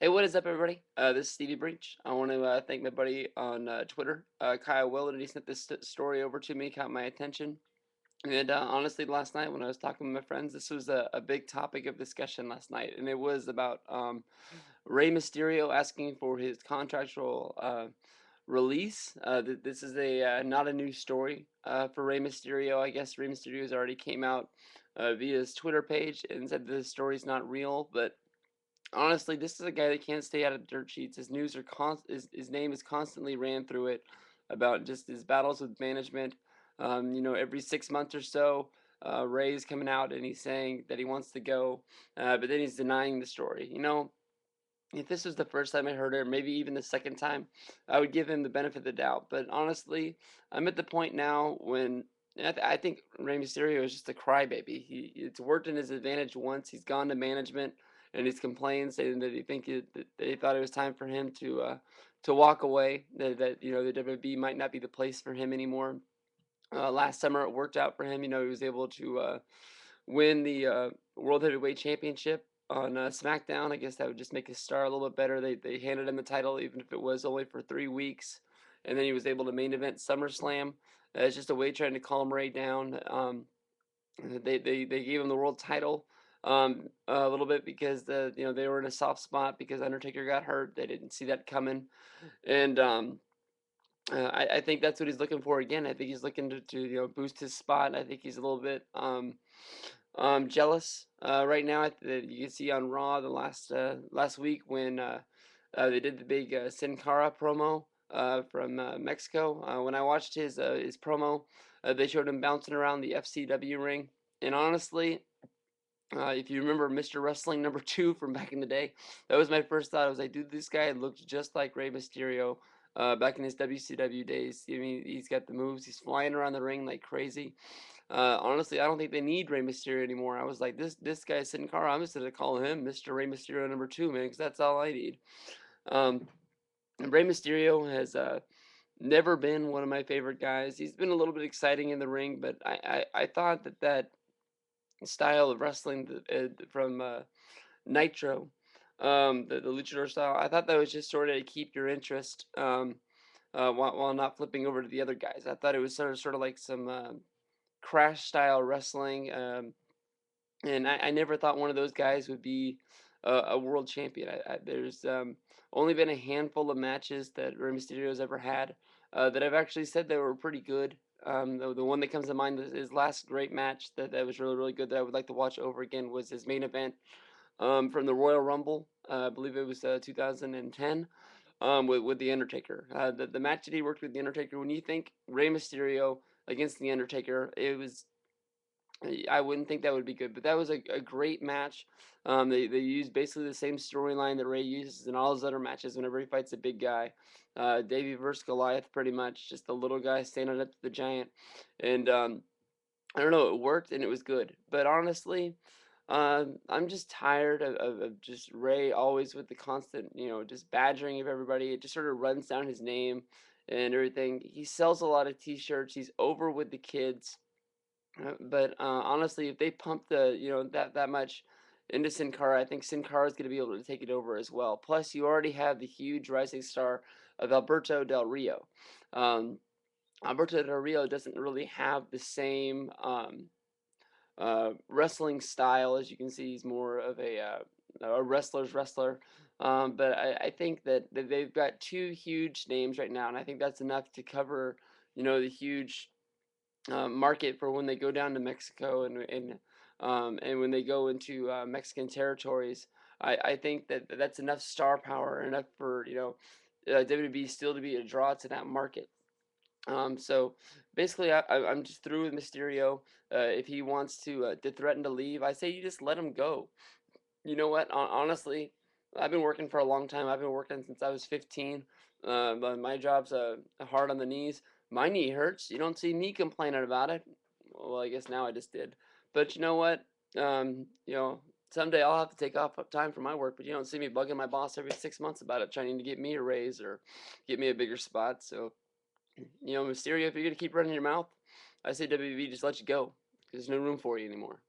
Hey, what is up, everybody? This is Stevie Breech. I want to thank my buddy on Twitter, Kyle Willard. He sent this story over to me, caught my attention. And honestly, last night when I was talking with my friends, this was a big topic of discussion last night. And it was about Rey Mysterio asking for his contractual release. This is a not a new story for Rey Mysterio. I guess Rey Mysterio's already came out via his Twitter page and said the story's not real, but honestly, this is a guy that can't stay out of dirt sheets. His news are his name is constantly ran through it about just his battles with management. Every 6 months or so, Ray's coming out and he's saying that he wants to go, but then he's denying the story. If this was the first time I heard it, or maybe even the second time, I would give him the benefit of the doubt. But honestly, I'm at the point now when I think Rey Mysterio is just a crybaby. It's worked in his advantage once. He's gone to management and he's complained, saying that that they thought it was time for him to walk away. That the WWE might not be the place for him anymore. Last summer it worked out for him. He was able to win the World Heavyweight Championship on SmackDown. I guess that would just make his star a little bit better. They handed him the title, even if it was only for 3 weeks, and then he was able to main event SummerSlam. It's just a way trying to calm Ray down. They gave him the world title a little bit because they were in a soft spot because Undertaker got hurt. They didn't see that coming, and I think that's what he's looking for again. I think he's looking to boost his spot. I think he's a little bit jealous right now. You can see on Raw the last week when they did the big Sin Cara promo from Mexico. When I watched his promo, they showed him bouncing around the FCW ring, and honestly. If you remember Mr. Wrestling number 2 from back in the day, that was my first thought. I was like, dude, this guy looks just like Rey Mysterio back in his WCW days. I mean, he's got the moves. He's flying around the ring like crazy. Honestly, I don't think they need Rey Mysterio anymore. I was like, this guy Sin Cara, I'm just gonna call him Mr. Rey Mysterio number 2, man, because that's all I need. Um, and Rey Mysterio has never been one of my favorite guys. He's been a little bit exciting in the ring, but I thought that style of wrestling from Nitro, the luchador style. I thought that was just sort of to keep your interest while not flipping over to the other guys. I thought it was sort of like some crash style wrestling, and I never thought one of those guys would be a world champion. There's only been a handful of matches that Rey Mysterio's ever had that I've actually said they were pretty good. The one that comes to mind is his last great match that was really, really good that I would like to watch over again was his main event from the Royal Rumble. I believe it was 2010 with The Undertaker. The match that he worked with The Undertaker, when you think Rey Mysterio against The Undertaker, I wouldn't think that would be good, but that was a great match. They used basically the same storyline that Ray uses in all his other matches whenever he fights a big guy. Davey versus Goliath, pretty much, just the little guy standing up to the giant. And I don't know, it worked and it was good. But honestly, I'm just tired of just Ray always with the constant, just badgering of everybody. It just sort of runs down his name and everything. He sells a lot of T-shirts. He's over with the kids. But honestly, if they pump that much into Sin Cara, I think Sin Cara is going to be able to take it over as well. Plus, you already have the huge rising star of Alberto Del Rio. Um, Alberto Del Rio doesn't really have the same wrestling style. As you can see, he's more of a wrestler's wrestler. But I think that they've got two huge names right now, and I think that's enough to cover the huge market for when they go down to Mexico and when they go into Mexican territories. I think that's enough star power, enough for WWE still to be a draw to that market. So basically, I'm just through with Mysterio. If he wants to threaten to leave, I say you just let him go. You know what? Honestly, I've been working for a long time. I've been working since I was 15. But my job's hard on the knees. My knee hurts. You don't see me complaining about it. Well, I guess now I just did. But you know what? Someday I'll have to take off time from my work. But you don't see me bugging my boss every 6 months about it, trying to get me a raise or get me a bigger spot. So, Mysterio, if you're gonna keep running your mouth, I say WB just let you go. 'Cause there's no room for you anymore.